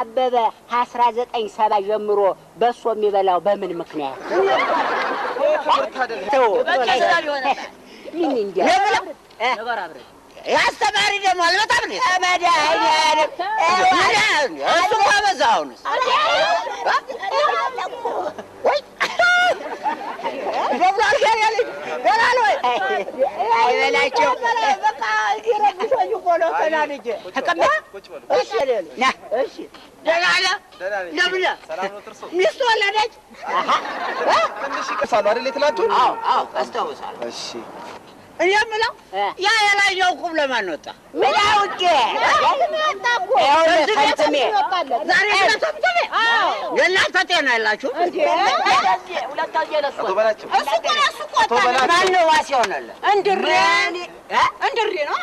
አበበ 1970 ጀምሮ በሶ የሚበላው በምን ምክንያት? ምን እንጃ ያስተማሪ ደግሞ አልመጣም ነው አማዳ እሱ ባበዛውንስ ወይ ደብራር ያለ ደላል ወይ አይበላቸው በቃ ይረብሾኝ ቆሎ ተናንጀ ተቀማ እሺ ና እሺ ደላላ ለምን ሰላም ነው ተርሶ ሚስቱ ወለደች ትንሽ ይቀሳሉ አይደል ትላንቱ አዎ አስተውሳለሁ እሺ እኔ የምለው ያ የላይኛው ቁም ለማን ወጣ? ምን አውቄ ያጣቁ ከንተሜ ዛሬ ተሰብተሜ የእናንተ ጤና ያላችሁ ሁለታው የለሱ እሱ ማን ነው ዋስ ይሆናል? እንድሬ ነው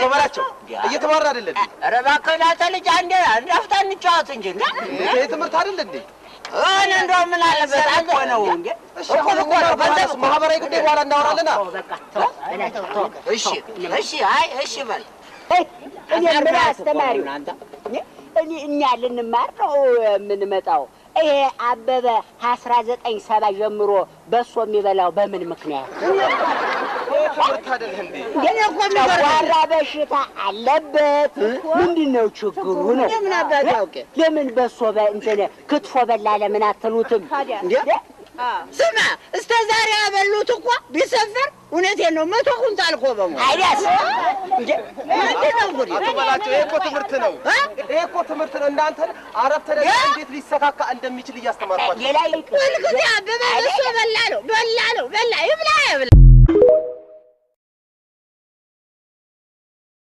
ተበላቸው እየተማራ አይደል? ኧረ እባክህ አንተ ልጅ አንዴ አፍታ እንጫወት እንጂ ይሄ ትምህርት አይደል እንዴ? እኔ እንደው ምን አለበት አንተ ነው እንዴ? እሺ ማህበራዊ ጉዳይ በኋላ እናወራለና። እሺ አይ እሺ በል እኔ ምን አስተማሪው እኛ ልንማር ነው የምንመጣው። ይሄ አበበ 1970 ጀምሮ በሶ የሚበላው በምን ምክንያት? ጨጓራ በሽታ አለበት። ምንድነው ችግሩ ነው? ለምን በሶ እንትን ክትፎ በላ ለምን አትሉትም? ስማ እስከ ዛሬ ያበሉት እኮ ቢሰፈር እውነቴን ነው 100 ኩንታል እኮ በሙ አይዳስ ምንድነው እንግዲህ አትበላቸው። ይሄ እኮ ትምህርት ነው። ይሄ እኮ ትምህርት ነው። እንዳንተ አረፍተ ነገር እንዴት ሊሰካካ እንደሚችል እያስተማርኳችሁ። ሌላ ሁልጊዜ አበበ በሶ በላ ነው ይብላ